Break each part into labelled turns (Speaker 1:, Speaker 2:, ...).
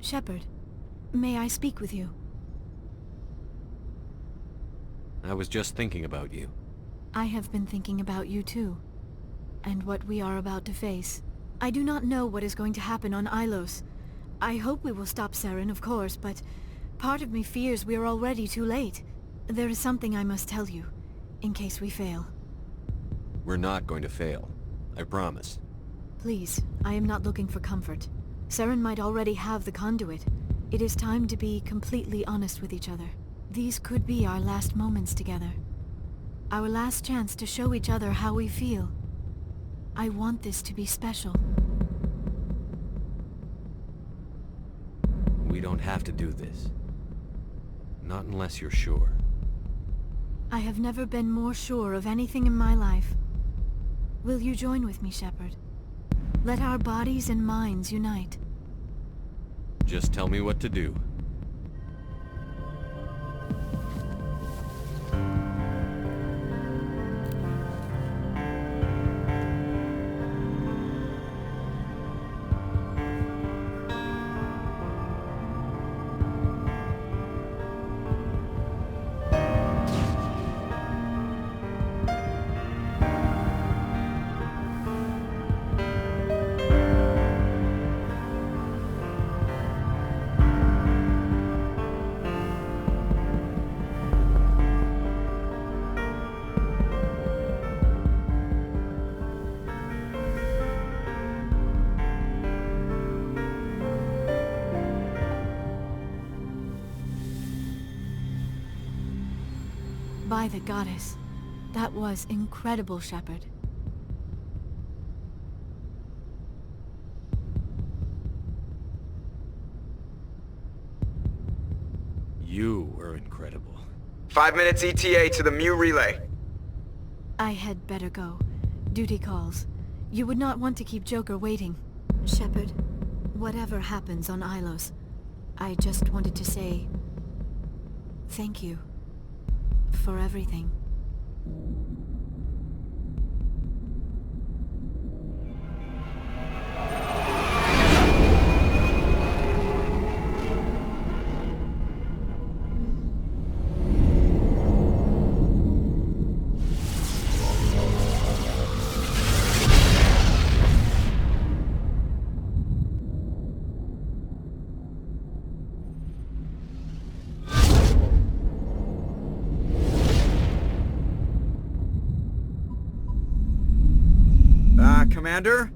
Speaker 1: Shepard, may I speak with you?
Speaker 2: I was just thinking about you.
Speaker 1: I have been thinking about you too, and what we are about to face. I do not know what is going to happen on Ilos. I hope we will stop Saren, of course, but part of me fears we are already too late. There is something I must tell you, in case we fail.
Speaker 2: We're not going to fail. I promise.
Speaker 1: Please, I am not looking for comfort. Saren might already have the Conduit. It is time to be completely honest with each other. These could be our last moments together. Our last chance to show each other how we feel. I want this to be special.
Speaker 2: We don't have to do this. Not unless you're sure.
Speaker 1: I have never been more sure of anything in my life. Will you join with me, Shepard? Let our bodies and minds unite.
Speaker 2: Just tell me what to do.
Speaker 1: By the goddess, that was incredible, Shepard.
Speaker 2: You were incredible.
Speaker 3: 5 minutes ETA to the Mu relay.
Speaker 1: I had better go. Duty calls. You would not want to keep Joker waiting. Shepard, whatever happens on Ilos, I just wanted to say thank you for everything.
Speaker 3: Commander?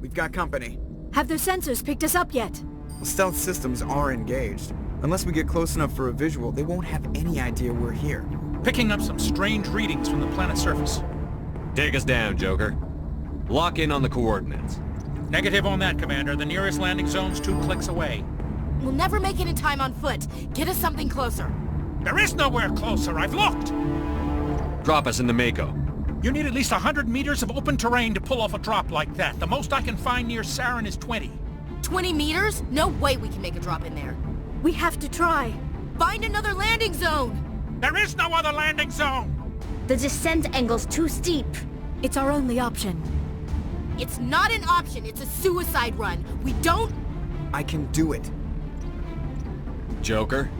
Speaker 3: We've got company.
Speaker 1: Have their sensors picked us up yet?
Speaker 3: Stealth systems are engaged. Unless we get close enough for a visual, they won't have any idea we're here.
Speaker 4: Picking up some strange readings from the planet's surface.
Speaker 2: Take us down, Joker. Lock in on the coordinates.
Speaker 4: Negative on that, Commander. The nearest landing zone's 2 clicks away.
Speaker 5: We'll never make it in time on foot. Get us something closer.
Speaker 4: There is nowhere closer. I've looked.
Speaker 2: Drop us in the Mako.
Speaker 4: You need at least 100 meters of open terrain to pull off a drop like that. The most I can find near Saren is 20.
Speaker 5: 20 meters? No way we can make a drop in there.
Speaker 1: We have to try.
Speaker 5: Find another landing zone!
Speaker 4: There is no other landing zone!
Speaker 6: The descent angle's too steep.
Speaker 1: It's our only option.
Speaker 5: It's not an option, it's a suicide run. We don't...
Speaker 3: I can do it.
Speaker 2: Joker,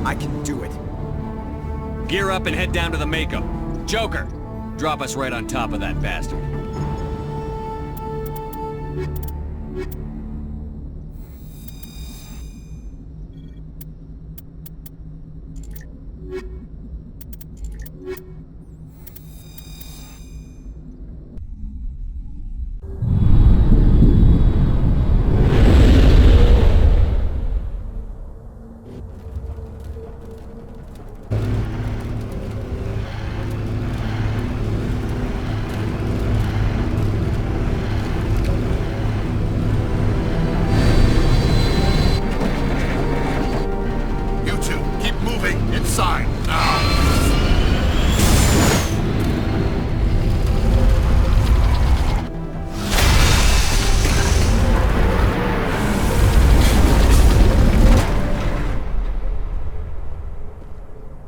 Speaker 3: I can do it.
Speaker 2: gear up and head down to the Mako. Joker, drop us right on top of that bastard.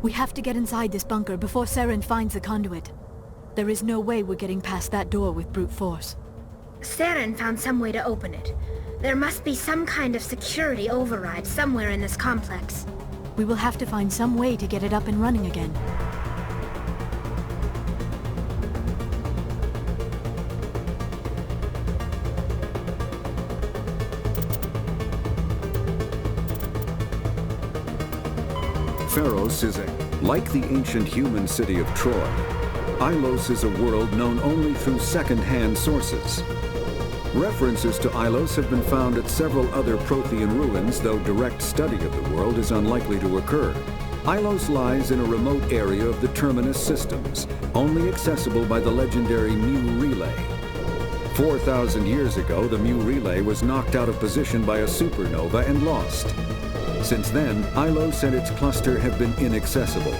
Speaker 1: We have to get inside this bunker before Saren finds the conduit. There is no way we're getting past that door with brute force.
Speaker 6: Saren found some way to open it. There must be some kind of security override somewhere in this complex.
Speaker 1: We will have to find some way to get it up and running again.
Speaker 7: Pharos is like the ancient human city of Troy. Ilos is a world known only through second-hand sources. References to Ilos have been found at several other Prothean ruins, though direct study of the world is unlikely to occur. Ilos lies in a remote area of the Terminus systems, only accessible by the legendary Mu Relay. 4,000 years ago, the Mu Relay was knocked out of position by a supernova and lost. Since then, Ilos and its cluster have been inaccessible.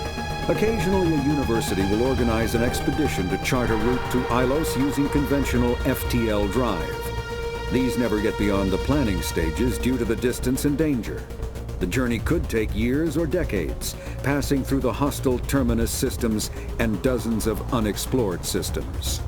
Speaker 7: Occasionally, a university will organize an expedition to chart a route to Ilos using conventional FTL drive. These never get beyond the planning stages due to the distance and danger. The journey could take years or decades, passing through the hostile Terminus systems and dozens of unexplored systems.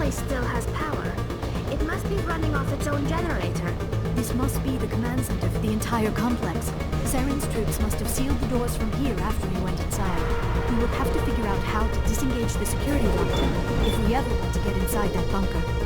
Speaker 6: place still has power. It must be running off its own generator.
Speaker 1: This must be the command center for the entire complex. Saren's troops must have sealed the doors from here after we went inside. We will have to figure out how to disengage the security lockdown if we ever want to get inside that bunker.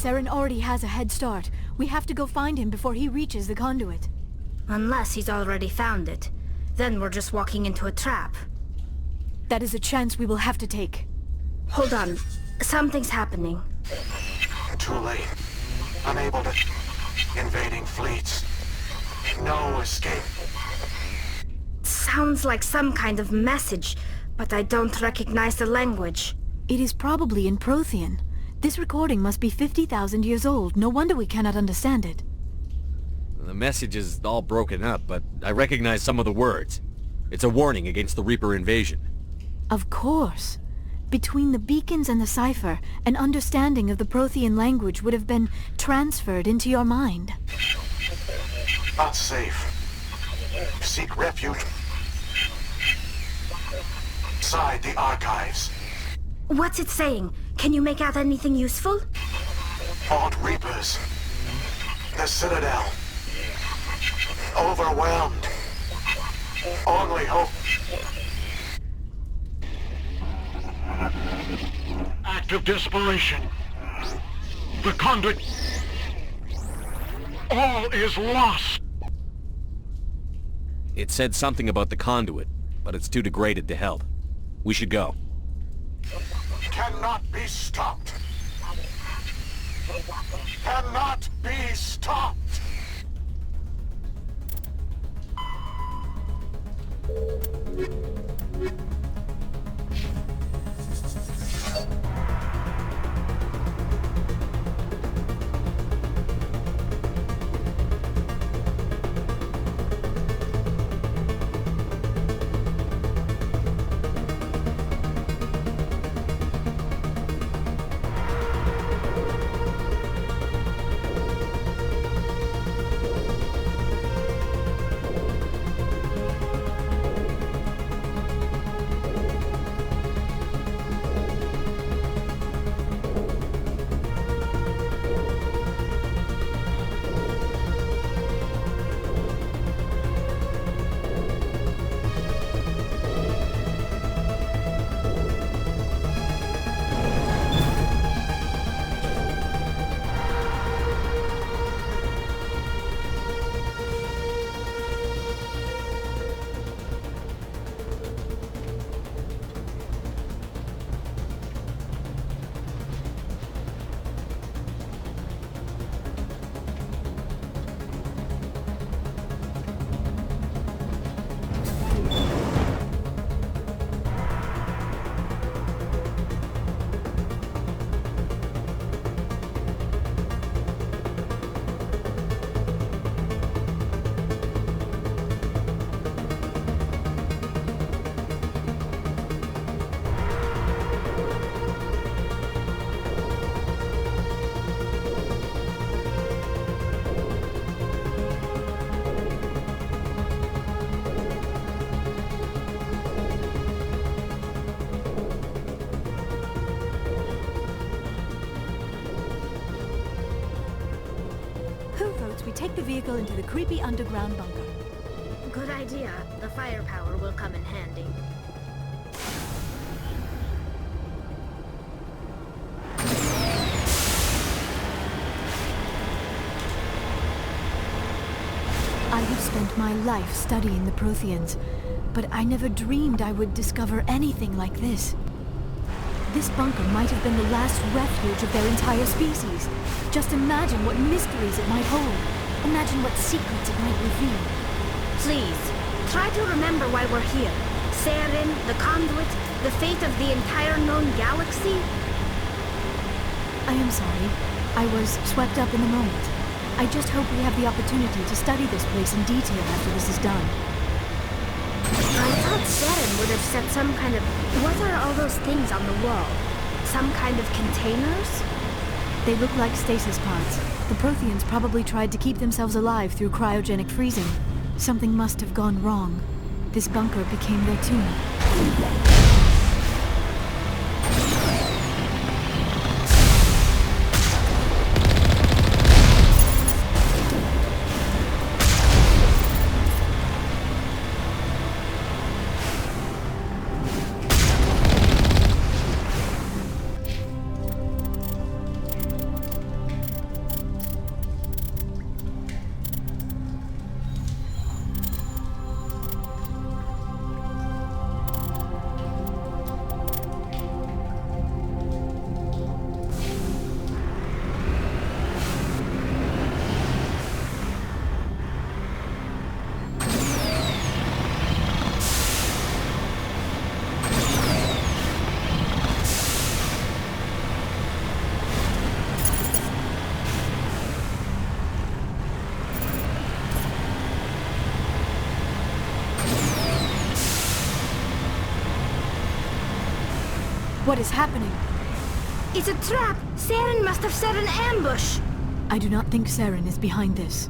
Speaker 1: Saren already has a head start. We have to go find him before he reaches the Conduit.
Speaker 6: Unless he's already found it. Then we're just walking into a trap.
Speaker 1: That is a chance we will have to take.
Speaker 6: Hold on. Something's happening.
Speaker 8: Too late. Unable to... Invading fleets. No escape.
Speaker 6: Sounds like some kind of message, but I don't recognize the language.
Speaker 1: It is probably in Prothean. This recording must be 50,000 years old. No wonder we cannot understand it.
Speaker 2: The message is all broken up, but I recognize some of the words. It's a warning against the Reaper invasion.
Speaker 1: Of course. Between the beacons and the cipher, an understanding of the Prothean language would have been transferred into your mind.
Speaker 8: Not safe. Seek refuge. Inside the archives.
Speaker 6: What's it saying? Can you make out anything useful?
Speaker 8: Fought Reapers. The Citadel. Overwhelmed. Only hope. Act of desperation. The Conduit. All is lost.
Speaker 2: It said something about the Conduit, but it's too degraded to help. We should go.
Speaker 8: Cannot be stopped. Cannot be stopped.
Speaker 1: We take the vehicle into the creepy underground bunker.
Speaker 6: Good idea. The firepower will come in handy.
Speaker 1: I have spent my life studying the Protheans, but I never dreamed I would discover anything like this. This bunker might have been the last refuge of their entire species. Just imagine what mysteries it might hold. Imagine what secrets it might reveal.
Speaker 6: Please, try to remember why we're here. Saren, the Conduit, the fate of the entire known galaxy.
Speaker 1: I am sorry. I was swept up in the moment. I just hope we have the opportunity to study this place in detail after this is done.
Speaker 6: I thought Saren would have set some kind of... What are all those things on the wall? Some kind of containers?
Speaker 1: They look like stasis pods. The Protheans probably tried to keep themselves alive through cryogenic freezing. Something must have gone wrong. This bunker became their tomb. What is happening?
Speaker 6: It's a trap! Saren must have set an ambush!
Speaker 1: I do not think Saren is behind this.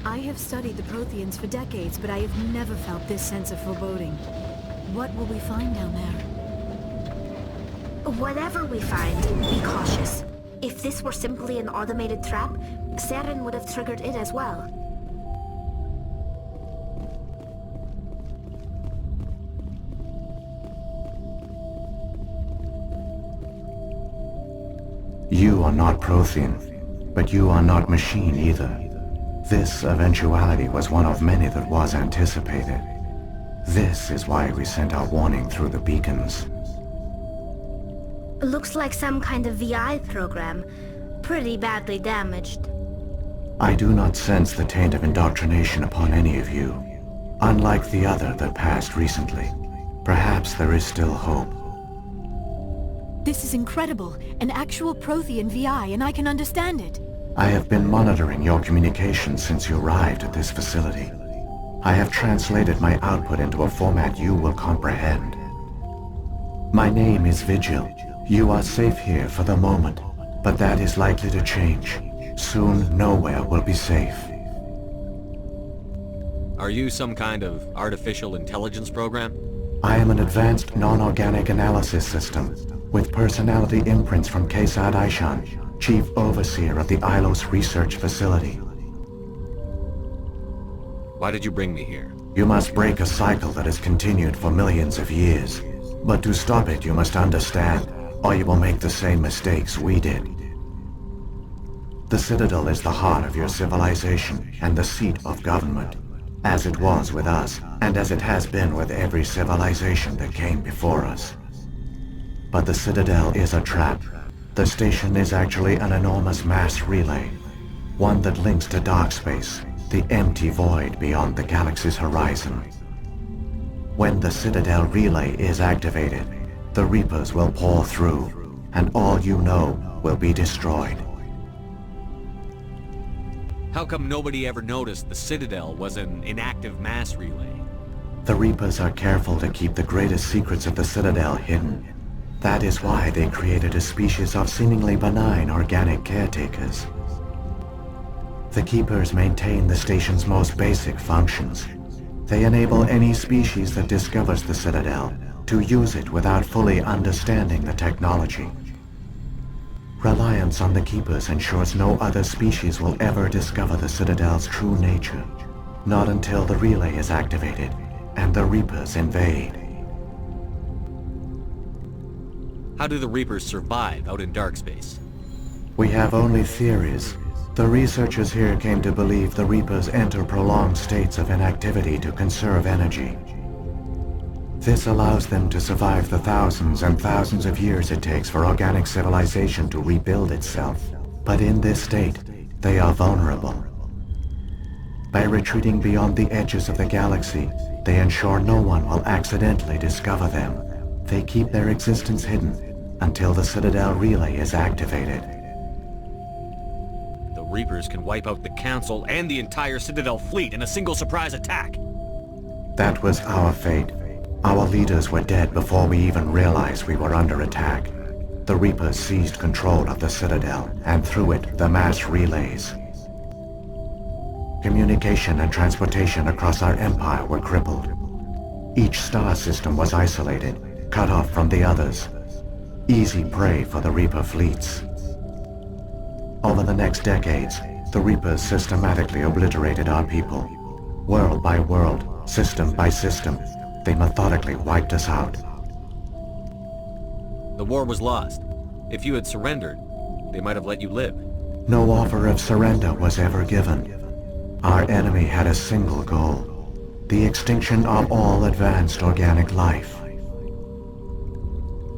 Speaker 1: I have studied the Protheans for decades, but I have never felt this sense of foreboding. What will we find down there?
Speaker 6: Whatever we find, be cautious. If this were simply an automated trap, Saren would have triggered it as well.
Speaker 9: You are not Prothean, but you are not machine either. This eventuality was one of many that was anticipated. This is why we sent our warning through the beacons.
Speaker 6: Looks like some kind of VI program. Pretty badly damaged.
Speaker 9: I do not sense the taint of indoctrination upon any of you, unlike the other that passed recently. Perhaps there is still hope.
Speaker 1: This is incredible. An actual Prothean VI, and I can understand it.
Speaker 9: I have been monitoring your communications since you arrived at this facility. I have translated my output into a format you will comprehend. My name is Vigil. You are safe here for the moment, but that is likely to change. Soon, nowhere will be safe.
Speaker 2: Are you some kind of artificial intelligence program?
Speaker 9: I am an advanced non-organic analysis system, with personality imprints from Kesad Aishan, Chief Overseer of the Ilos Research Facility.
Speaker 2: Why did you bring me here?
Speaker 9: You must break a cycle that has continued for millions of years. But to stop it, you must understand, or you will make the same mistakes we did. The Citadel is the heart of your civilization and the seat of government, as it was with us, and as it has been with every civilization that came before us. But the Citadel is a trap. The station is actually an enormous mass relay, one that links to dark space, the empty void beyond the galaxy's horizon. When the Citadel relay is activated, the Reapers will pour through, and all you know will be destroyed.
Speaker 2: How come nobody ever noticed the Citadel was an inactive mass relay?
Speaker 9: The Reapers are careful to keep the greatest secrets of the Citadel hidden. That is why they created a species of seemingly benign organic caretakers. The Keepers maintain the station's most basic functions. They enable any species that discovers the Citadel to use it without fully understanding the technology. Reliance on the Keepers ensures no other species will ever discover the Citadel's true nature, not until the relay is activated and the Reapers invade.
Speaker 2: How do the Reapers survive out in dark space?
Speaker 9: We have only theories. The researchers here came to believe the Reapers enter prolonged states of inactivity to conserve energy. This allows them to survive the thousands and thousands of years it takes for organic civilization to rebuild itself. But in this state, they are vulnerable. By retreating beyond the edges of the galaxy, they ensure no one will accidentally discover them. They keep their existence hidden until the Citadel relay is activated.
Speaker 2: The Reapers can wipe out the Council and the entire Citadel fleet in a single surprise attack.
Speaker 9: That was our fate. Our leaders were dead before we even realized we were under attack. The Reapers seized control of the Citadel, and through it, the mass relays. Communication and transportation across our empire were crippled. Each star system was isolated, cut off from the others. Easy prey for the Reaper fleets. Over the next decades, the Reapers systematically obliterated our people. World by world, system by system, they methodically wiped us out.
Speaker 2: The war was lost. If you had surrendered, they might have let you live.
Speaker 9: No offer of surrender was ever given. Our enemy had a single goal: the extinction of all advanced organic life.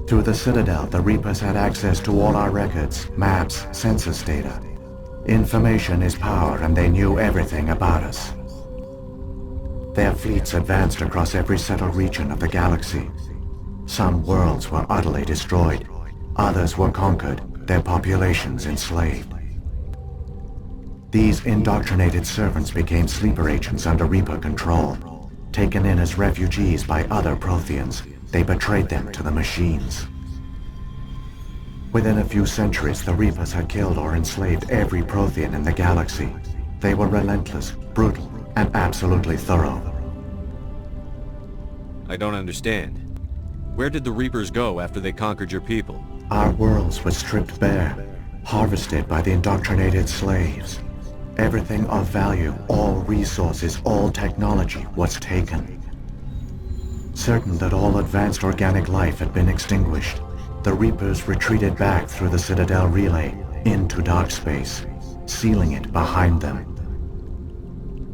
Speaker 9: Through the Citadel, the Reapers had access to all our records, maps, census data. Information is power, and they knew everything about us. Their fleets advanced across every settled region of the galaxy. Some worlds were utterly destroyed. Others were conquered, their populations enslaved. These indoctrinated servants became sleeper agents under Reaper control. Taken in as refugees by other Protheans, they betrayed them to the machines. Within a few centuries, the Reapers had killed or enslaved every Prothean in the galaxy. They were relentless, brutal, and absolutely thorough.
Speaker 2: I don't understand. Where did the Reapers go after they conquered your people?
Speaker 9: Our worlds were stripped bare, harvested by the indoctrinated slaves. Everything of value, all resources, all technology was taken. Certain that all advanced organic life had been extinguished, the Reapers retreated back through the Citadel relay into dark space, sealing it behind them.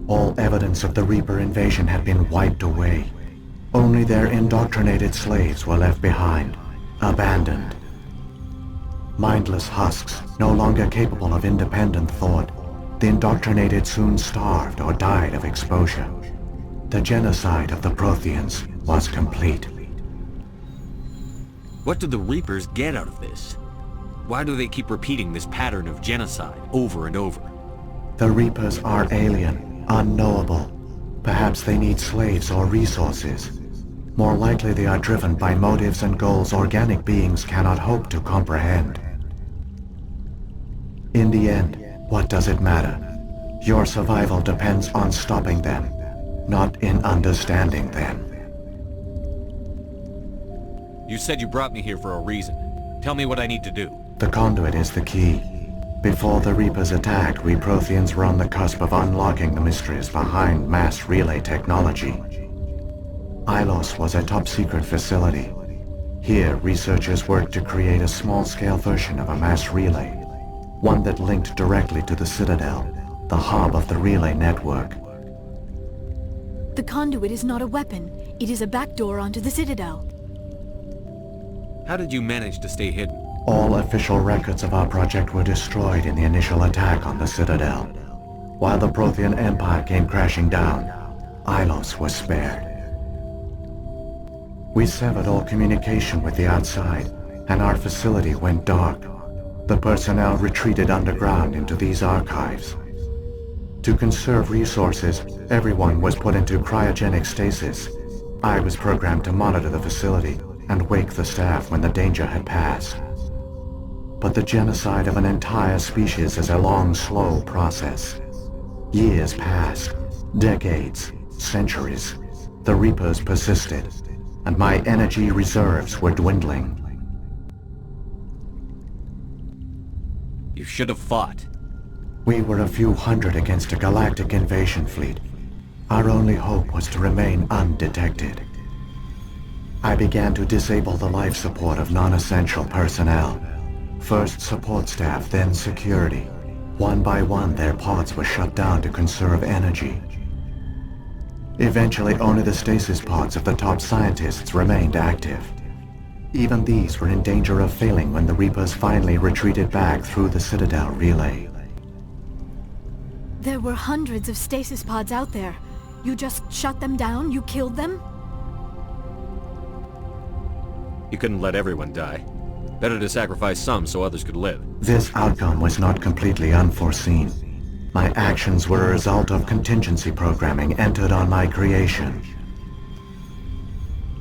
Speaker 9: All evidence of the Reaper invasion had been wiped away. Only their indoctrinated slaves were left behind, abandoned. Mindless husks, no longer capable of independent thought, the indoctrinated soon starved or died of exposure. The genocide of the Protheans was complete.
Speaker 2: What do the Reapers get out of this? Why do they keep repeating this pattern of genocide over and over?
Speaker 9: The Reapers are alien, unknowable. Perhaps they need slaves or resources. More likely they are driven by motives and goals organic beings cannot hope to comprehend. In the end, what does it matter? Your survival depends on stopping them, not in understanding them.
Speaker 2: You said you brought me here for a reason. Tell me what I need to do.
Speaker 9: The Conduit is the key. Before the Reapers attacked, we Protheans were on the cusp of unlocking the mysteries behind mass relay technology. Ilos was a top-secret facility. Here, researchers worked to create a small-scale version of a mass relay, one that linked directly to the Citadel, the hub of the relay network.
Speaker 1: The Conduit is not a weapon. It is a backdoor onto the Citadel.
Speaker 2: How did you manage to stay hidden?
Speaker 9: All official records of our project were destroyed in the initial attack on the Citadel. While the Prothean Empire came crashing down, Ilos was spared. We severed all communication with the outside, and our facility went dark. The personnel retreated underground into these archives. To conserve resources, everyone was put into cryogenic stasis. I was programmed to monitor the facility and wake the staff when the danger had passed. But the genocide of an entire species is a long, slow process. Years passed, decades, centuries. The Reapers persisted, and my energy reserves were dwindling.
Speaker 2: You should have fought.
Speaker 9: We were a few hundred against a galactic invasion fleet. Our only hope was to remain undetected. I began to disable the life support of non-essential personnel. First support staff, then security. One by one, their pods were shut down to conserve energy. Eventually, only the stasis pods of the top scientists remained active. Even these were in danger of failing when the Reapers finally retreated back through the Citadel relay.
Speaker 1: There were hundreds of stasis pods out there. You just shut them down? You killed them?
Speaker 2: You couldn't let everyone die. Better to sacrifice some so others could live.
Speaker 9: This outcome was not completely unforeseen. My actions were a result of contingency programming entered on my creation.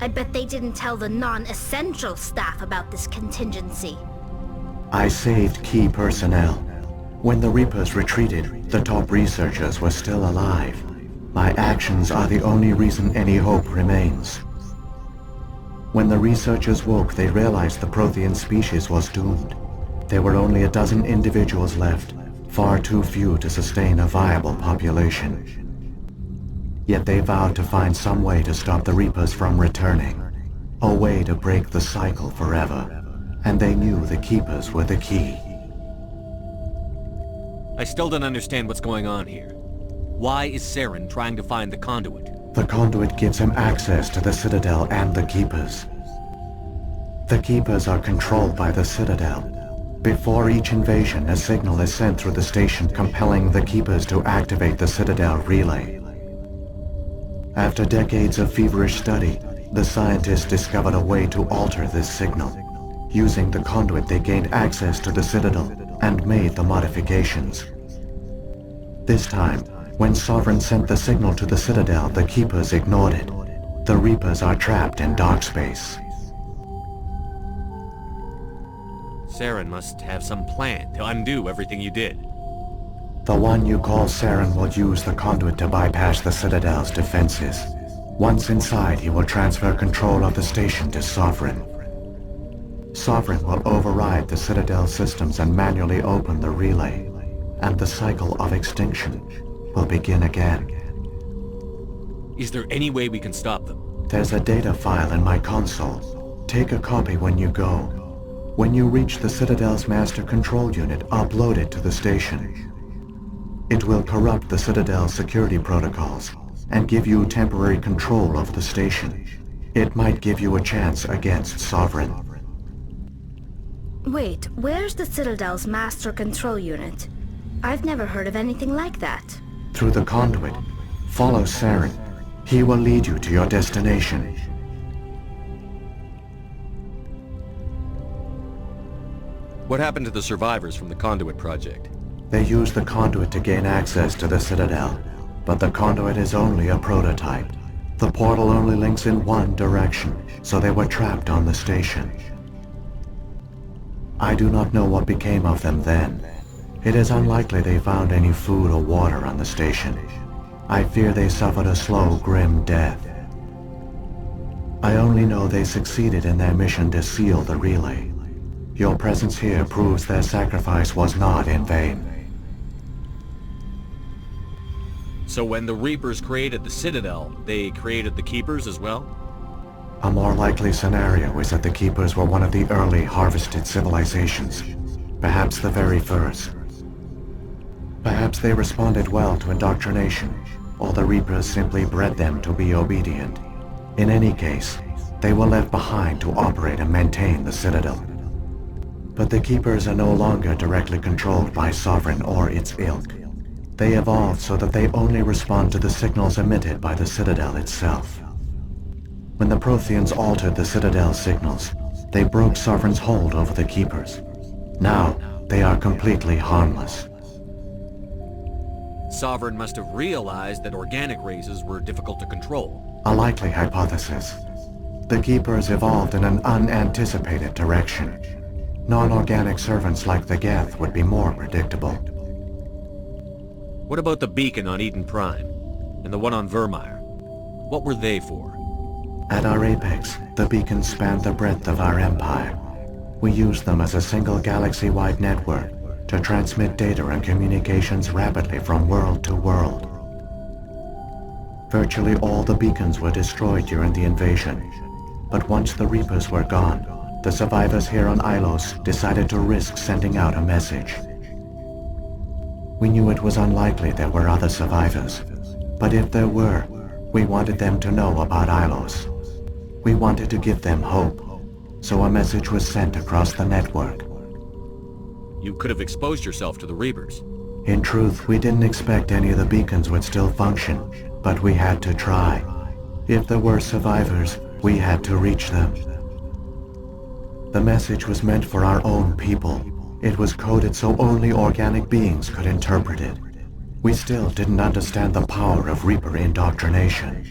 Speaker 6: I bet they didn't tell the non-essential staff about this contingency.
Speaker 9: I saved key personnel. When the Reapers retreated, the top researchers were still alive. My actions are the only reason any hope remains. When the researchers woke, they realized the Prothean species was doomed. There were only a dozen individuals left, far too few to sustain a viable population. Yet they vowed to find some way to stop the Reapers from returning, a way to break the cycle forever, and they knew the Keepers were the key.
Speaker 2: I still don't understand what's going on here. Why is Saren trying to find the Conduit?
Speaker 9: The Conduit gives him access to the Citadel and the Keepers. The Keepers are controlled by the Citadel. Before each invasion, a signal is sent through the station compelling the Keepers to activate the Citadel relay. After decades of feverish study, the scientists discovered a way to alter this signal. Using the conduit, they gained access to the Citadel and made the modifications. This time, when Sovereign sent the signal to the Citadel, the Keepers ignored it. The Reapers are trapped in dark space.
Speaker 2: Saren must have some plan to undo everything you did.
Speaker 9: The one you call Saren will use the conduit to bypass the Citadel's defenses. Once inside, he will transfer control of the station to Sovereign. Sovereign will override the Citadel systems and manually open the relay, and the cycle of extinction will begin again.
Speaker 2: Is there any way we can stop them?
Speaker 9: There's a data file in my console. Take a copy when you go. When you reach the Citadel's master control unit, upload it to the station. It will corrupt the Citadel's security protocols and give you temporary control of the station. It might give you a chance against Sovereign.
Speaker 6: Wait, where's the Citadel's master control unit? I've never heard of anything like that.
Speaker 9: Through the conduit, follow Saren. He will lead you to your destination.
Speaker 2: What happened to the survivors from the Conduit project?
Speaker 9: They used the conduit to gain access to the Citadel, but the conduit is only a prototype. The portal only links in one direction, so they were trapped on the station. I do not know what became of them then. It is unlikely they found any food or water on the station. I fear they suffered a slow, grim death. I only know they succeeded in their mission to seal the relay. Your presence here proves their sacrifice was not in vain.
Speaker 2: So when the Reapers created the Citadel, they created the Keepers as well?
Speaker 9: A more likely scenario is that the Keepers were one of the early harvested civilizations, perhaps the very first. Perhaps they responded well to indoctrination, or the Reapers simply bred them to be obedient. In any case, they were left behind to operate and maintain the Citadel. But the Keepers are no longer directly controlled by Sovereign or its ilk. They evolved so that they only respond to the signals emitted by the Citadel itself. When the Protheans altered the Citadel's signals, they broke Sovereign's hold over the Keepers. Now, they are completely harmless.
Speaker 2: Sovereign must have realized that organic races were difficult to control.
Speaker 9: A likely hypothesis. The Keepers evolved in an unanticipated direction. Non-organic servants like the Geth would be more predictable.
Speaker 2: What about the beacon on Eden Prime? And the one on Vermeer? What were they for?
Speaker 9: At our apex, the beacons spanned the breadth of our empire. We used them as a single galaxy-wide network to transmit data and communications rapidly from world to world. Virtually all the beacons were destroyed during the invasion, but once the Reapers were gone, the survivors here on Ilos decided to risk sending out a message. We knew it was unlikely there were other survivors, but if there were, we wanted them to know about Ilos. We wanted to give them hope, so a message was sent across the network.
Speaker 2: You could have exposed yourself to the Reapers.
Speaker 9: In truth, we didn't expect any of the beacons would still function, but we had to try. If there were survivors, we had to reach them. The message was meant for our own people. It was coded so only organic beings could interpret it. We still didn't understand the power of Reaper indoctrination.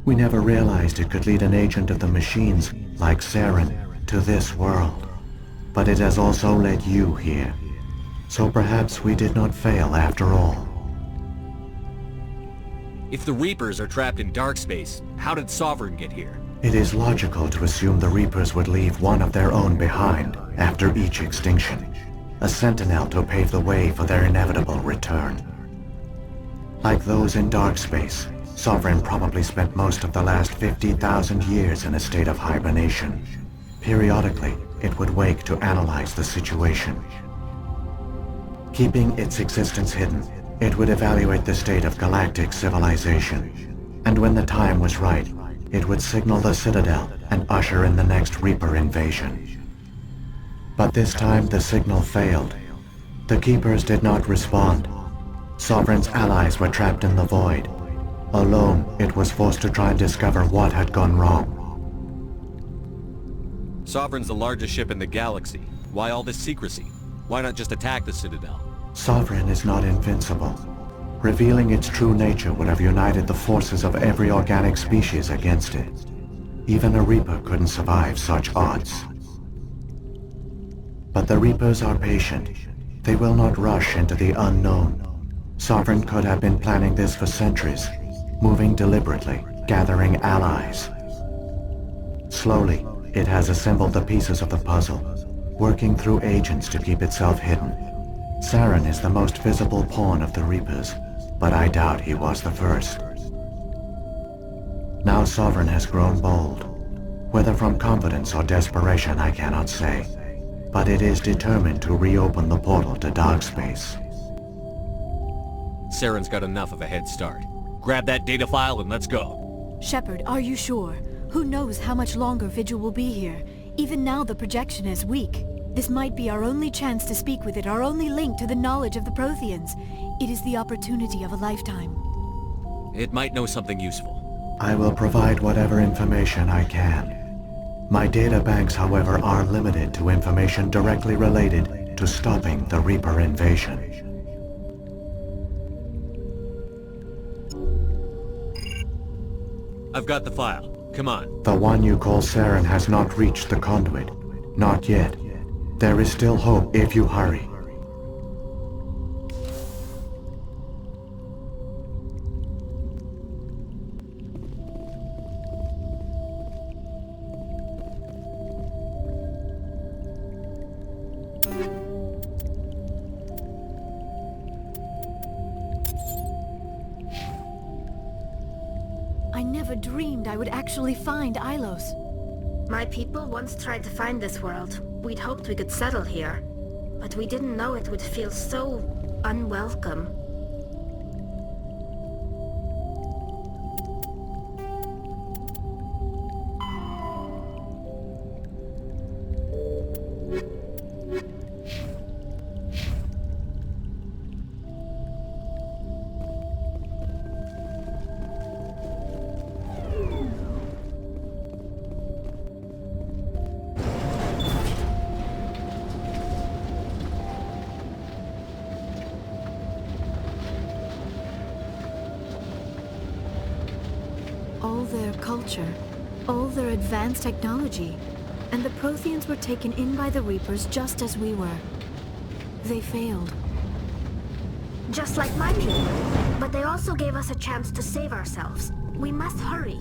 Speaker 9: We never realized it could lead an agent of the machines, like Saren, to this world. But it has also led you here. So perhaps we did not fail after all.
Speaker 2: If the Reapers are trapped in dark space, how did Sovereign get here?
Speaker 9: It is logical to assume the Reapers would leave one of their own behind after each extinction, a sentinel to pave the way for their inevitable return. Like those in dark space, Sovereign probably spent most of the last 50,000 years in a state of hibernation. Periodically, it would wake to analyze the situation. Keeping its existence hidden, it would evaluate the state of galactic civilization. And when the time was right, it would signal the Citadel and usher in the next Reaper invasion. But this time the signal failed. The Keepers did not respond. Sovereign's allies were trapped in the void. Alone, it was forced to try and discover what had gone wrong.
Speaker 2: Sovereign's the largest ship in the galaxy. Why all this secrecy? Why not just attack the Citadel?
Speaker 9: Sovereign is not invincible. Revealing its true nature would have united the forces of every organic species against it. Even a Reaper couldn't survive such odds. But the Reapers are patient. They will not rush into the unknown. Sovereign could have been planning this for centuries, moving deliberately, gathering allies. Slowly, it has assembled the pieces of the puzzle, working through agents to keep itself hidden. Saren is the most visible pawn of the Reapers, but I doubt he was the first. Now Sovereign has grown bold. Whether from confidence or desperation, I cannot say. But it is determined to reopen the portal to dark space.
Speaker 2: Saren's got enough of a head start. Grab that data file and let's go.
Speaker 1: Shepard, are you sure? Who knows how much longer Vigil will be here? Even now the projection is weak. This might be our only chance to speak with it, our only link to the knowledge of the Protheans. It is the opportunity of a lifetime.
Speaker 2: It might know something useful.
Speaker 9: I will provide whatever information I can. My data banks, however, are limited to information directly related to stopping the Reaper invasion.
Speaker 2: I've got the file. Come on.
Speaker 9: The one you call Saren has not reached the Conduit. Not yet. There is still hope if you hurry.
Speaker 1: I never dreamed I would actually find Ilos.
Speaker 6: My people once tried to find this world. We'd hoped we could settle here. But we didn't know it would feel so unwelcome.
Speaker 1: All their culture, all their advanced technology, and the Protheans were taken in by the Reapers just as we were. They failed.
Speaker 6: Just like my people. But they also gave us a chance to save ourselves. We must hurry.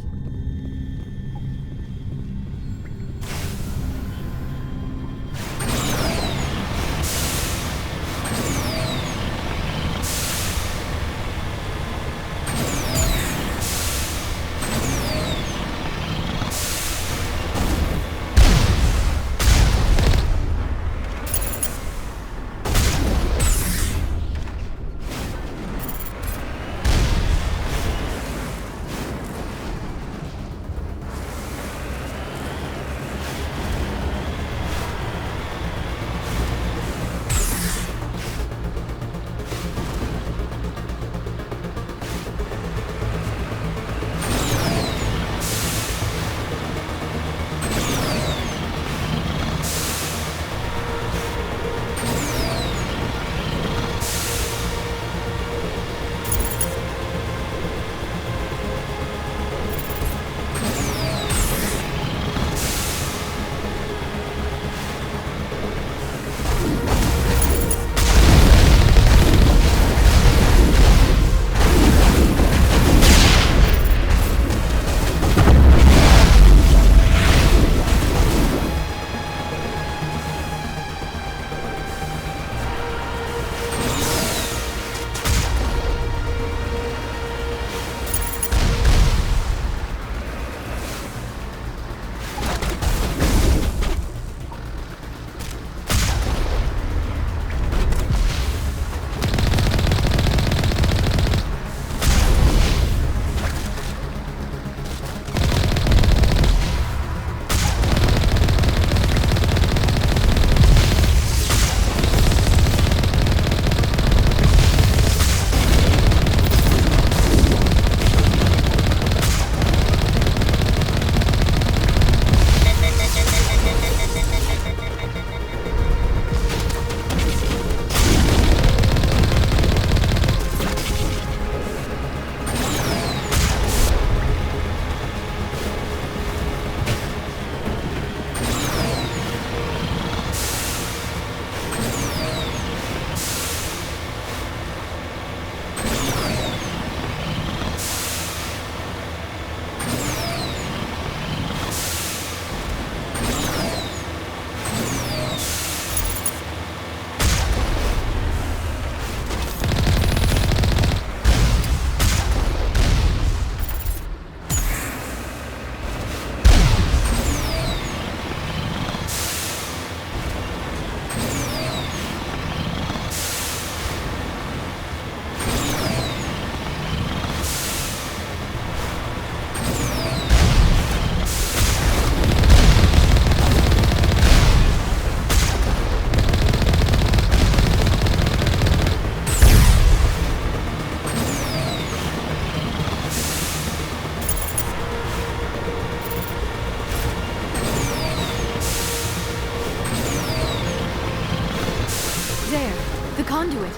Speaker 1: Conduit.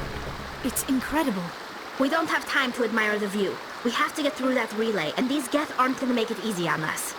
Speaker 1: It's incredible.
Speaker 6: We don't have time to admire the view. We have to get through that relay, and these Geth aren't gonna make it easy on us.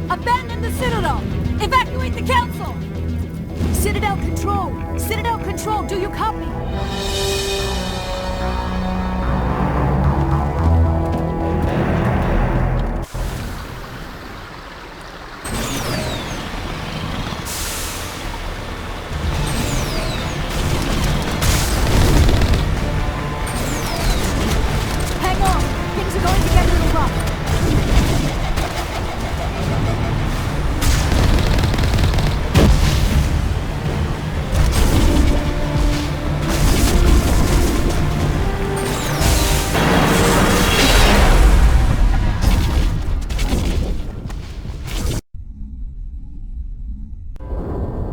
Speaker 1: Abandon the Citadel! Evacuate the Council! Citadel Control! Citadel Control, do you copy? Hang on! Things are going to get a little rough.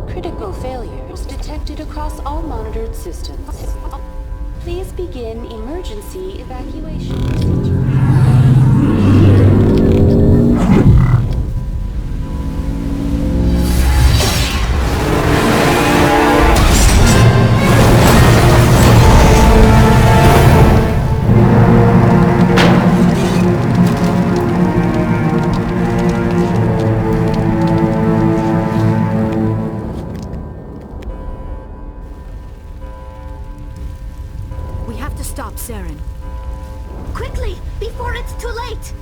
Speaker 10: Critical failures detected across all monitored systems. Please begin emergency evacuation procedure.
Speaker 1: We have to stop Saren.
Speaker 6: Quickly, before it's too late!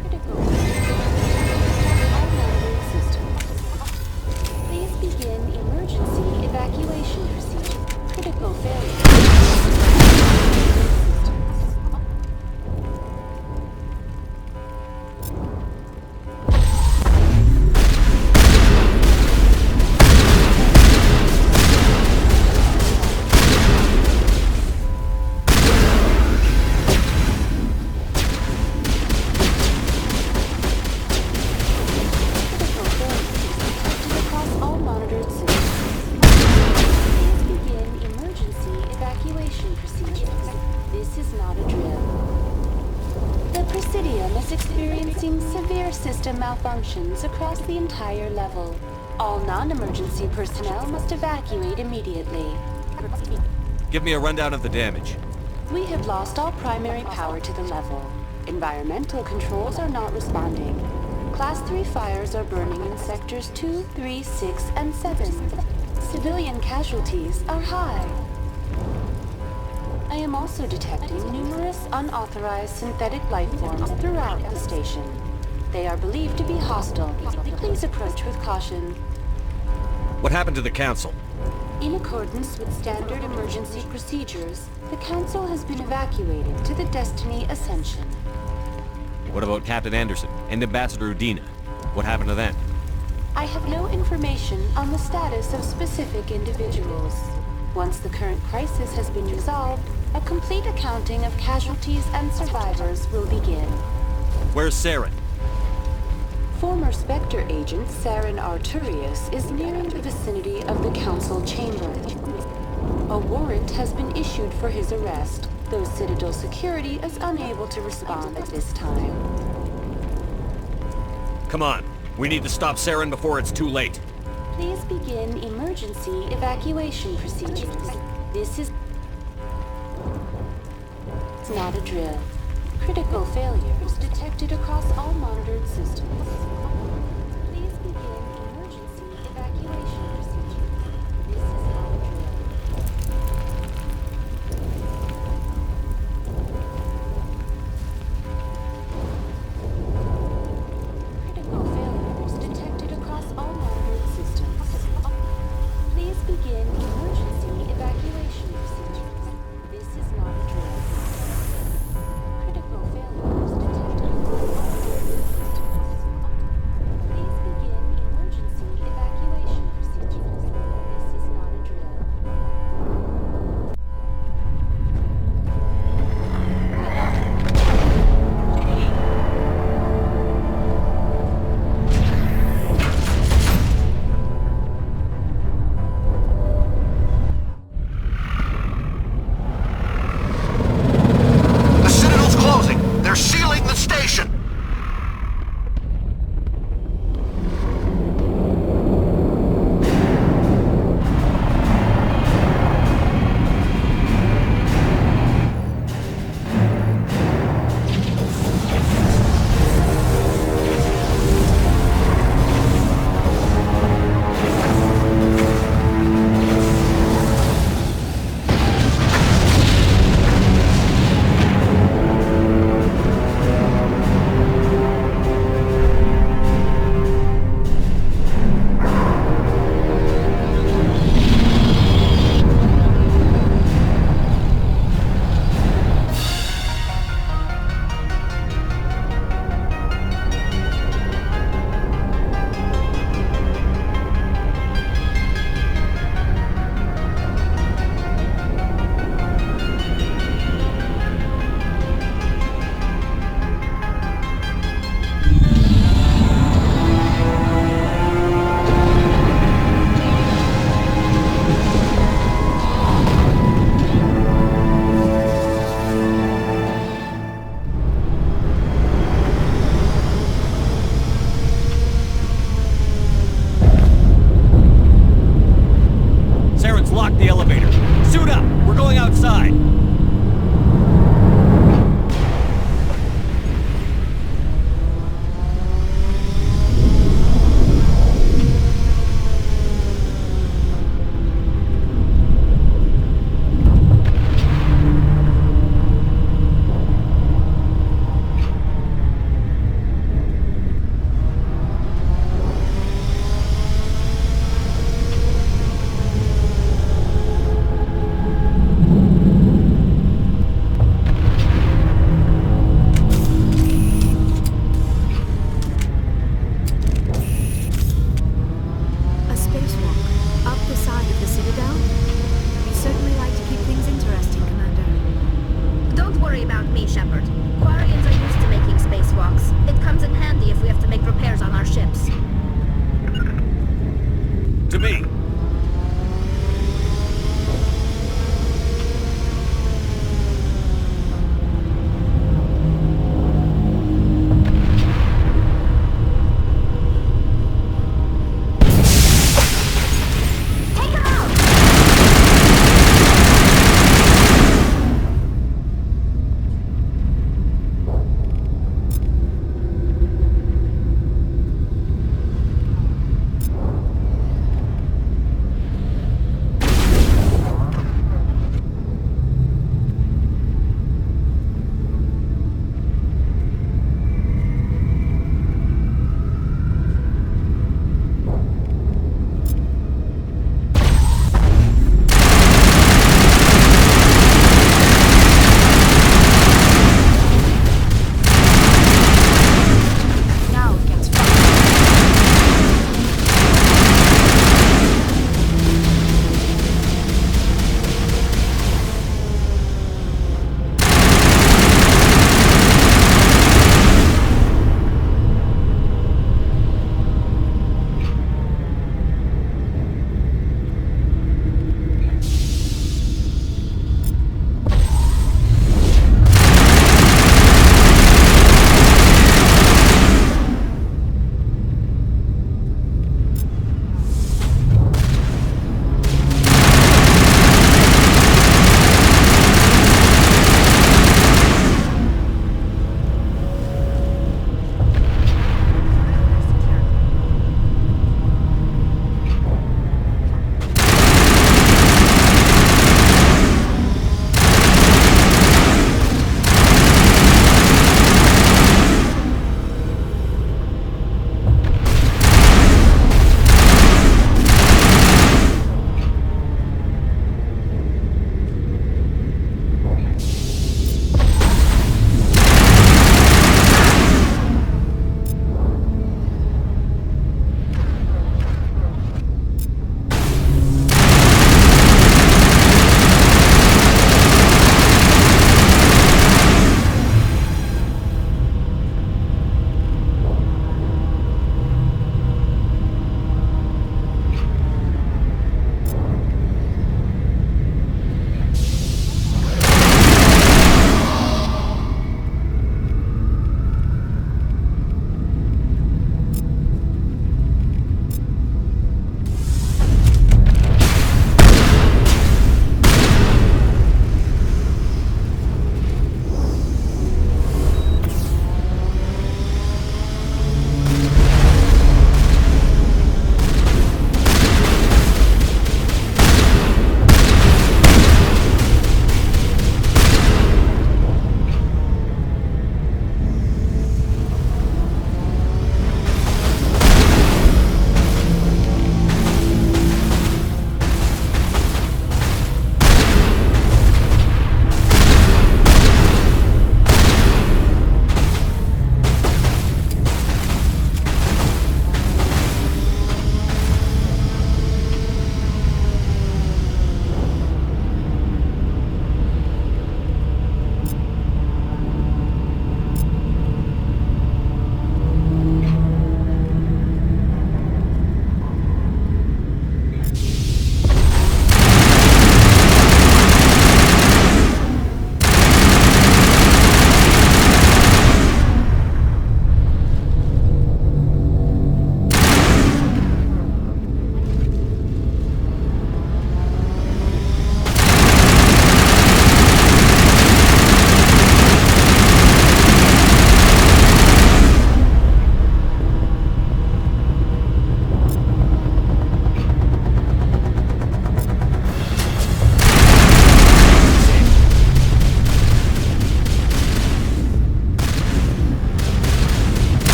Speaker 10: Critical all monitored systems. Please begin emergency evacuation procedure. Critical failure. System malfunctions across the entire level. All non-emergency personnel must evacuate immediately.
Speaker 2: Give me a rundown of the damage.
Speaker 10: We have lost all primary power to the level. Environmental controls are not responding. Class 3 fires are burning in sectors 2, 3, 6, and 7. Civilian casualties are high. I am also detecting numerous unauthorized synthetic life forms throughout the station. They are believed to be hostile. Please approach with caution.
Speaker 2: What happened to the Council?
Speaker 10: In accordance with standard emergency procedures, the Council has been evacuated to the Destiny Ascension.
Speaker 2: What about Captain Anderson and Ambassador Udina? What happened to them?
Speaker 10: I have no information on the status of specific individuals. Once the current crisis has been resolved, a complete accounting of casualties and survivors will begin.
Speaker 2: Where's Saren?
Speaker 10: Former Spectre agent Saren Meritorious is nearing the vicinity of the Council chamber. A warrant has been issued for his arrest, though Citadel security is unable to respond at this time.
Speaker 2: Come on, we need to stop Saren before it's too late.
Speaker 10: Please begin emergency evacuation procedures. This is not a drill. Critical failures detected across all monitored systems. Please begin emergency evacuation procedure. This is not a drill. Critical failures detected across all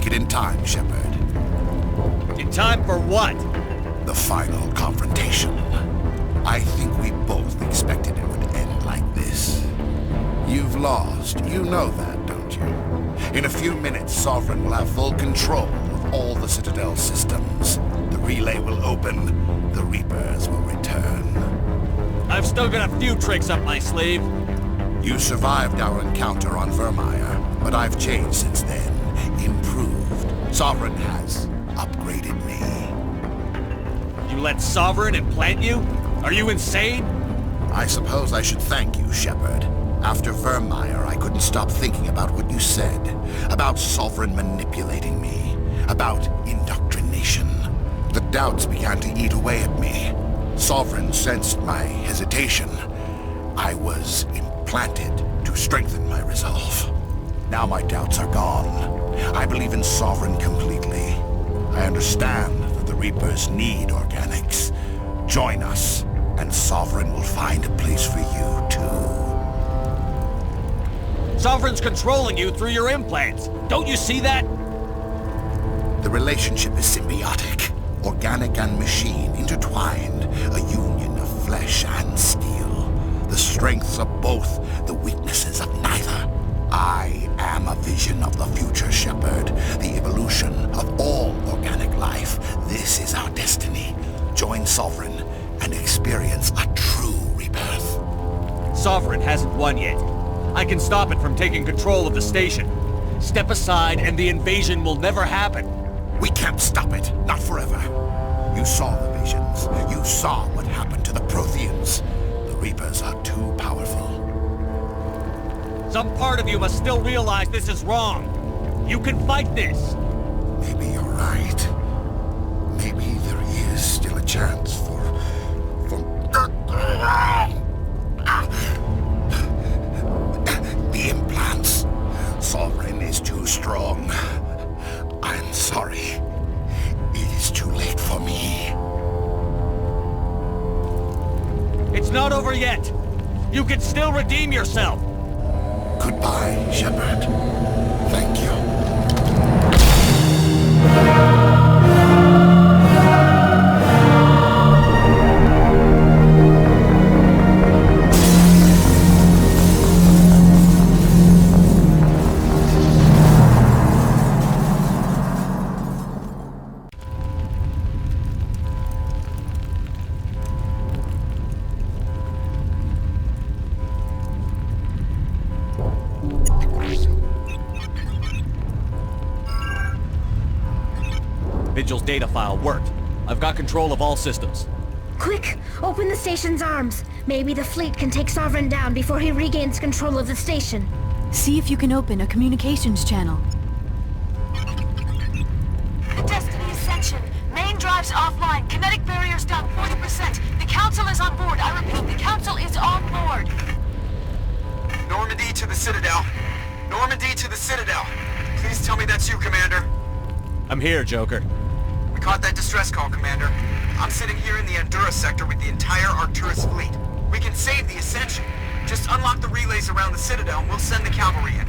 Speaker 11: make it in time, Shepard.
Speaker 2: In time for what?
Speaker 11: The final confrontation. I think we both expected it would end like this. You've lost. You know that, don't you? In a few minutes, Sovereign will have full control of all the Citadel systems. The relay will open. The Reapers will return.
Speaker 2: I've still got a few tricks up my sleeve.
Speaker 11: You survived our encounter on Vermeer, but I've changed since then. Improved. Sovereign has upgraded me.
Speaker 2: You let Sovereign implant you? Are you insane?
Speaker 11: I suppose I should thank you, Shepard. After Vermeer, I couldn't stop thinking about what you said. About Sovereign manipulating me. About indoctrination. The doubts began to eat away at me. Sovereign sensed my hesitation. I was implanted to strengthen my resolve. Now my doubts are gone. I believe in Sovereign completely. I understand that the Reapers need organics. Join us, and Sovereign will find a place for you, too.
Speaker 2: Sovereign's controlling you through your implants. Don't you see that?
Speaker 11: The relationship is symbiotic. Organic and machine intertwined. A union of flesh and steel. The strengths of both, the weaknesses of neither. I am a vision of the future, Shepard. The evolution of all organic life. This is our destiny. Join Sovereign and experience a true rebirth.
Speaker 2: Sovereign hasn't won yet. I can stop it from taking control of the station. Step aside and the invasion will never happen.
Speaker 11: We can't stop it. Not forever. You saw the visions. You saw what happened to the Protheans. The Reapers are too powerful.
Speaker 2: Some part of you must still realize this is wrong. You can fight this.
Speaker 11: Maybe you're right. Maybe there is still a chance for... The implants. Sovereign is too strong. I'm sorry. It is too late for me.
Speaker 2: It's not over yet. You can still redeem yourself.
Speaker 11: Goodbye, Shepard. Thank you.
Speaker 2: Vigil's data file worked. I've got control of all systems.
Speaker 6: Quick! Open the station's arms. Maybe the fleet can take Sovereign down before he regains control of the station.
Speaker 1: See if you can open a communications channel.
Speaker 12: Destiny Ascension. Main drives offline. Kinetic barriers down 40%. The Council is on board. I repeat, the Council is on board.
Speaker 3: Normandy to the Citadel. Normandy to the Citadel. Please tell me that's you, Commander.
Speaker 2: I'm here, Joker.
Speaker 3: We caught that distress call, Commander. I'm sitting here in the Endura sector with the entire Arcturus fleet. We can save the Ascension. Just unlock the relays around the Citadel and we'll send the cavalry in.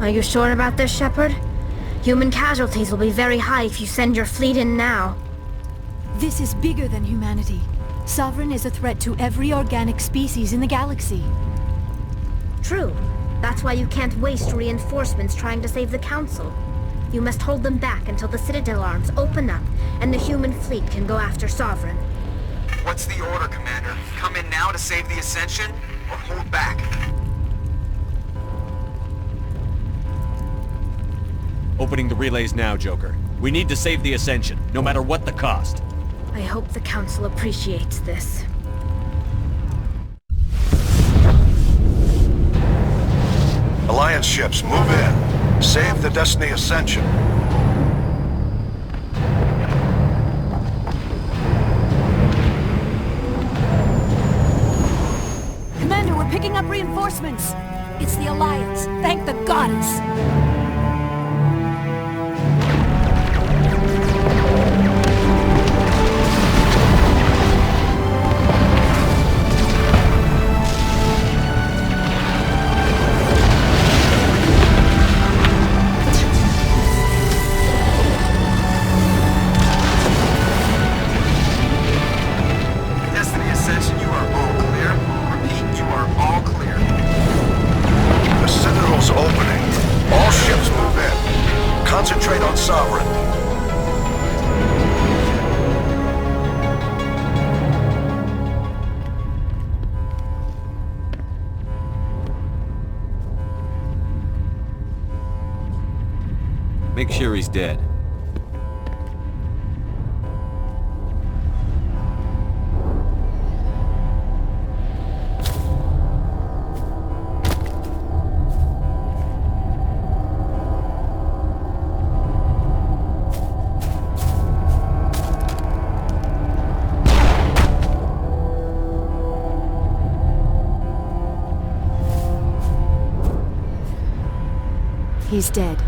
Speaker 6: Are you sure about this, Shepard? Human casualties will be very high if you send your fleet in now.
Speaker 1: This is bigger than humanity. Sovereign is a threat to every organic species in the galaxy.
Speaker 6: True. That's why you can't waste reinforcements trying to save the Council. You must hold them back until the Citadel arms open up and the human fleet can go after Sovereign.
Speaker 3: What's the order, Commander? Come in now to save the Ascension, or hold back?
Speaker 2: Opening the relays now, Joker. We need to save the Ascension, no matter what the cost.
Speaker 6: I hope the Council appreciates this.
Speaker 13: Alliance ships, move in. Save the Destiny Ascension.
Speaker 1: Commander, we're picking up reinforcements. It's the Alliance. Thank the goddess.
Speaker 13: down, Sovereign.
Speaker 2: Make sure he's dead.
Speaker 1: He's dead.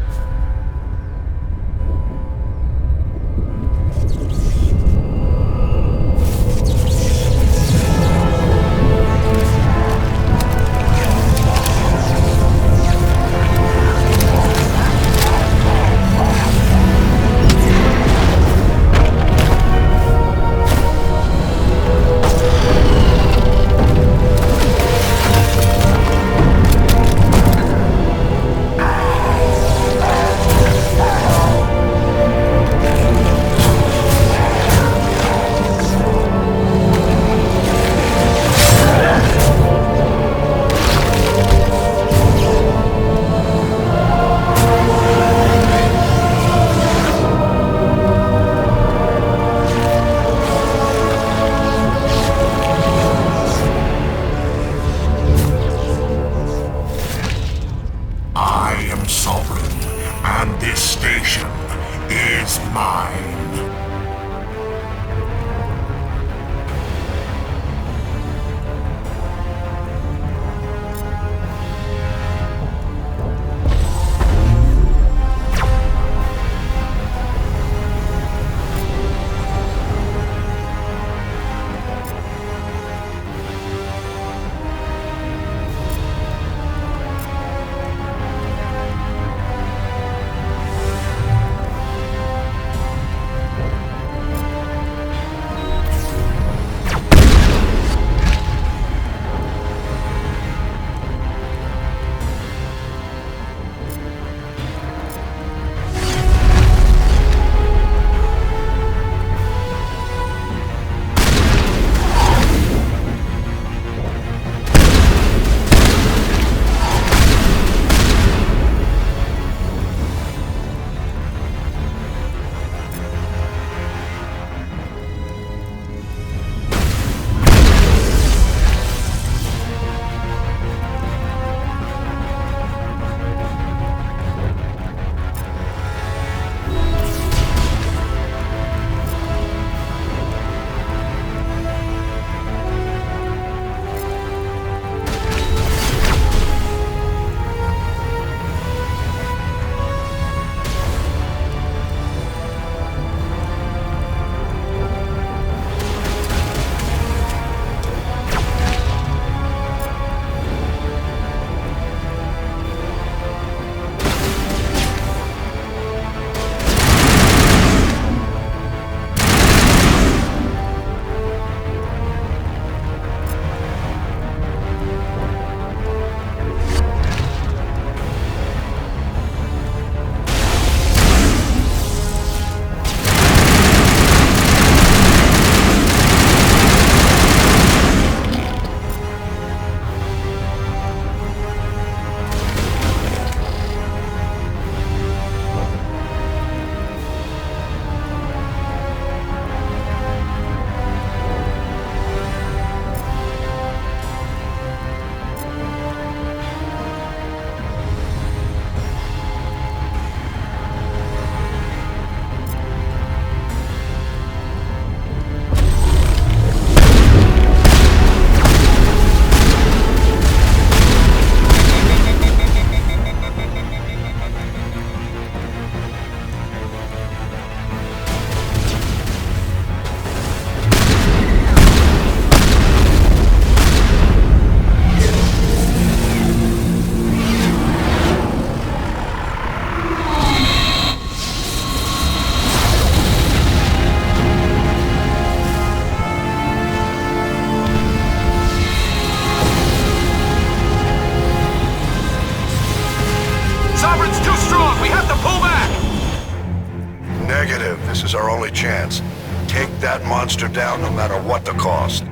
Speaker 13: Negative. This is our only chance. Take that monster down no matter what the cost.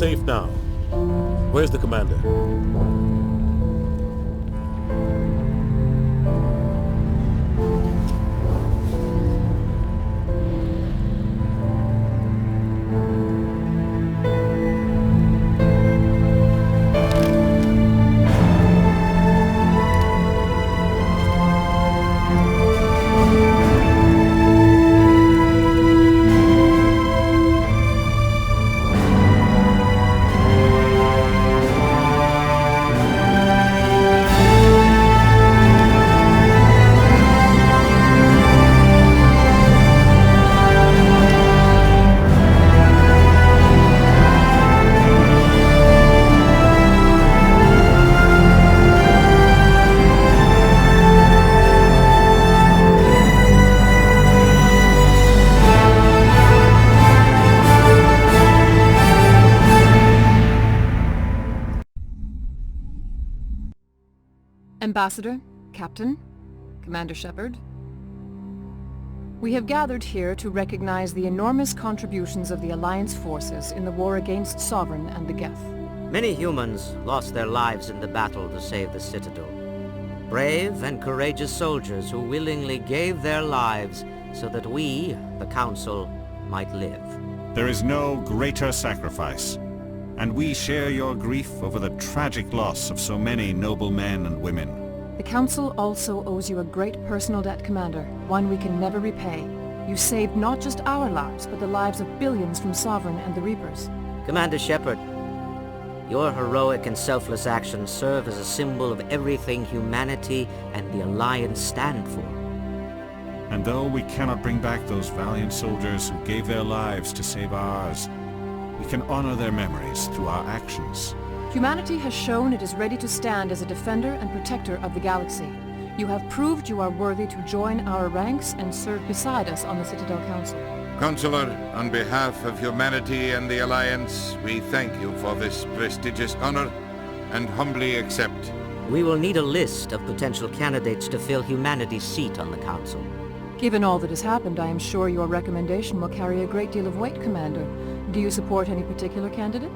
Speaker 14: safe now. Where's the commander?
Speaker 15: Ambassador, Captain, Commander Shepard. We have gathered here to recognize the enormous contributions of the Alliance forces in the war against Sovereign and the Geth.
Speaker 16: Many humans lost their lives in the battle to save the Citadel. Brave and courageous soldiers who willingly gave their lives so that we, the Council, might live.
Speaker 17: There is no greater sacrifice, and we share your grief over the tragic loss of so many noble men and women.
Speaker 15: The Council also owes you a great personal debt, Commander, one we can never repay. You saved not just our lives, but the lives of billions from Sovereign and the Reapers.
Speaker 16: Commander Shepard, your heroic and selfless actions serve as a symbol of everything humanity and the Alliance stand for.
Speaker 17: And though we cannot bring back those valiant soldiers who gave their lives to save ours, we can honor their memories through our actions.
Speaker 15: Humanity has shown it is ready to stand as a defender and protector of the galaxy. You have proved you are worthy to join our ranks and serve beside us on the Citadel Council.
Speaker 18: Consular, on behalf of humanity and the Alliance, we thank you for this prestigious honor and humbly accept.
Speaker 16: We will need a list of potential candidates to fill humanity's seat on the Council.
Speaker 15: Given all that has happened, I am sure your recommendation will carry a great deal of weight, Commander. Do you support any particular candidate?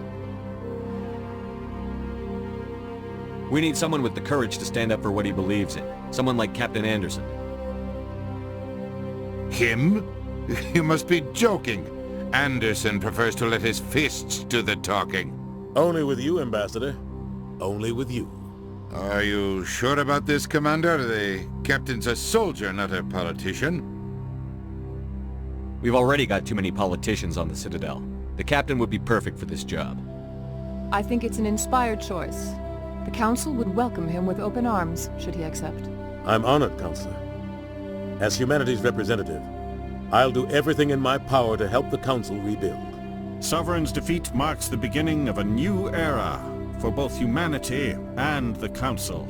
Speaker 2: We need someone with the courage to stand up for what he believes in. Someone like Captain Anderson.
Speaker 18: Him? You must be joking. Anderson prefers to let his fists do the talking.
Speaker 14: Only with you, Ambassador. Only with you.
Speaker 18: Are you sure about this, Commander? The captain's a soldier, not a politician.
Speaker 2: We've already got too many politicians on the Citadel. The captain would be perfect for this job.
Speaker 15: I think it's an inspired choice. The Council would welcome him with open arms, should he accept.
Speaker 14: I'm honored, Counselor. As humanity's representative, I'll do everything in my power to help the Council rebuild.
Speaker 17: Sovereign's defeat marks the beginning of a new era for both humanity and the Council.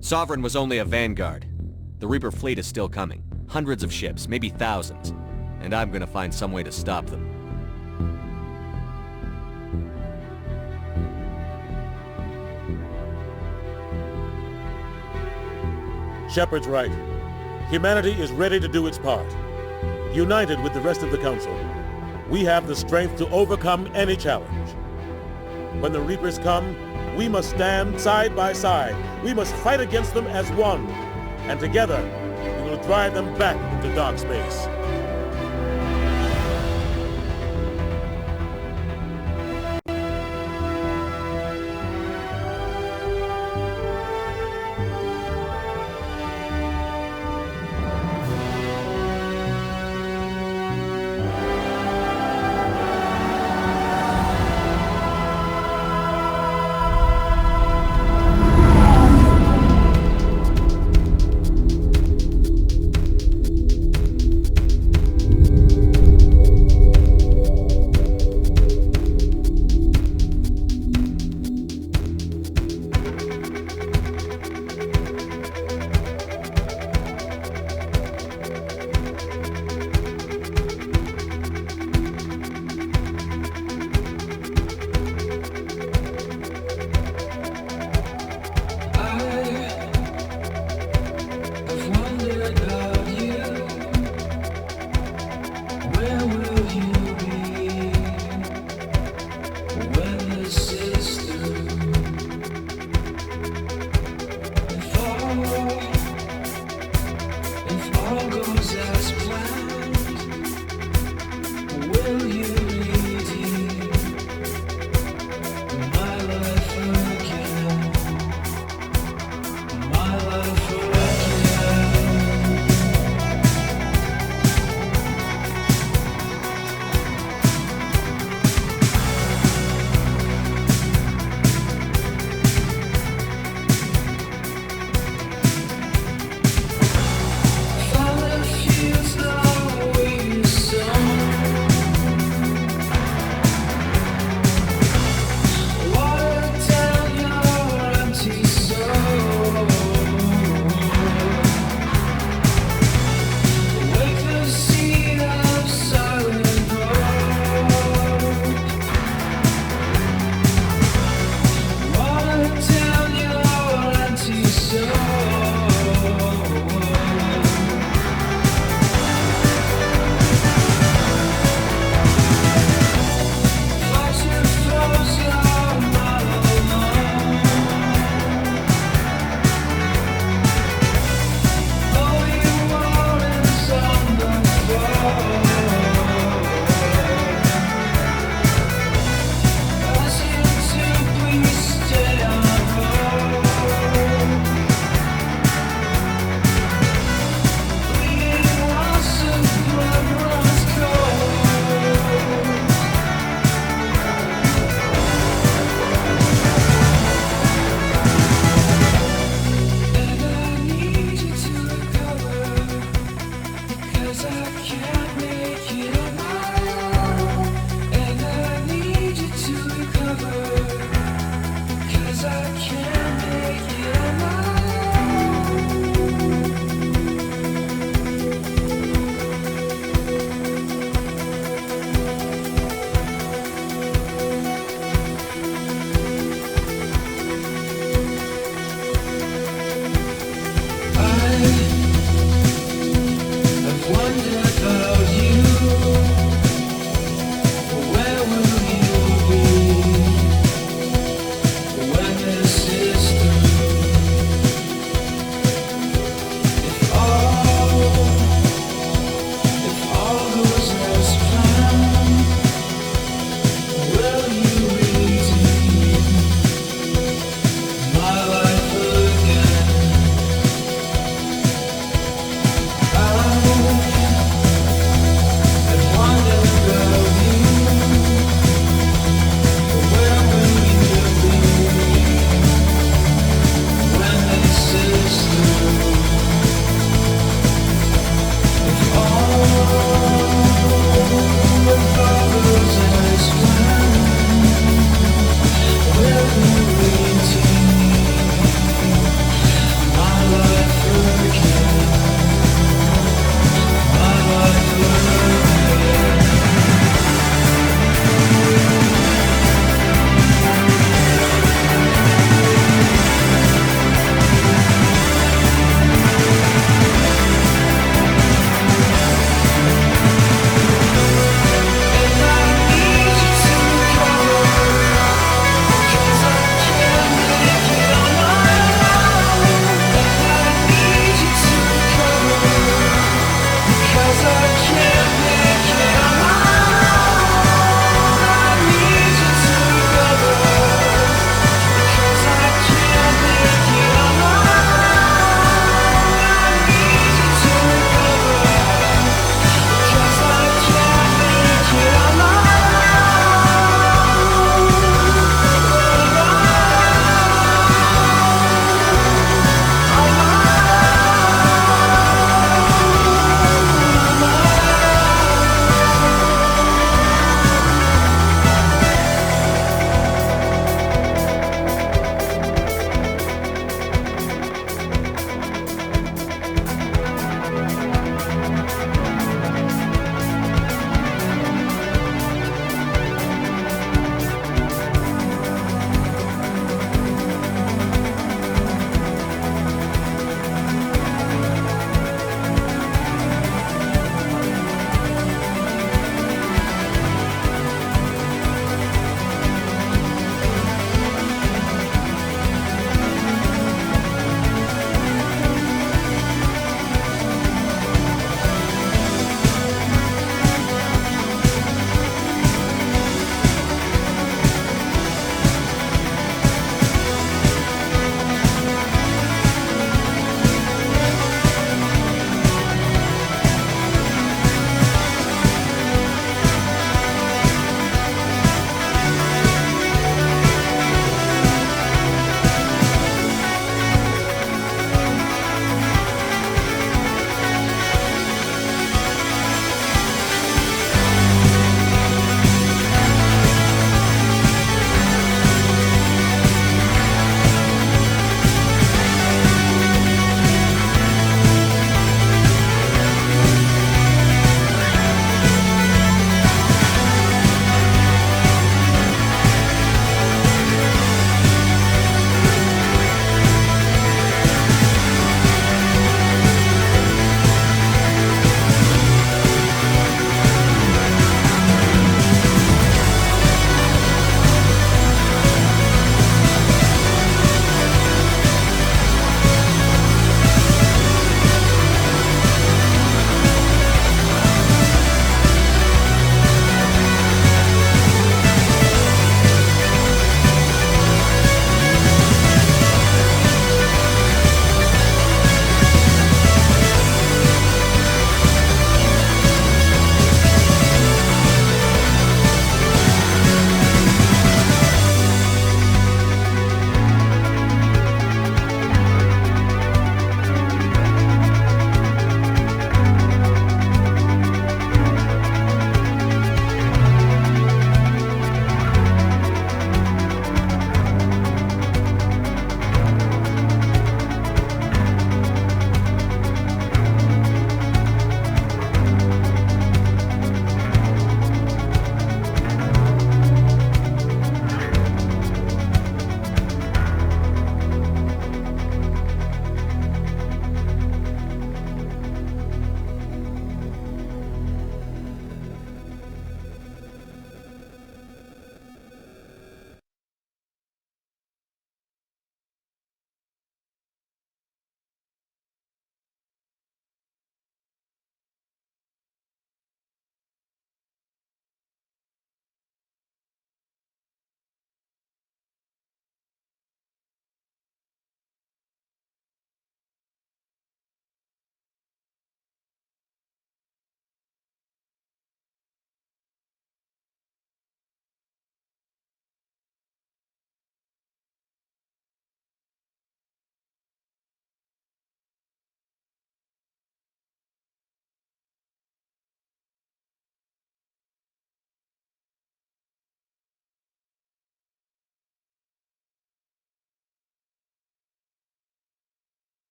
Speaker 2: Sovereign was only a vanguard. The Reaper fleet is still coming. Hundreds of ships, maybe thousands. And I'm gonna find some way to stop them.
Speaker 14: Shepard's right. Humanity is ready to do its part. United with the rest of the Council, we have the strength to overcome any challenge. When the Reapers come, we must stand side by side. We must fight against them as one. And together, we will drive them back into dark space.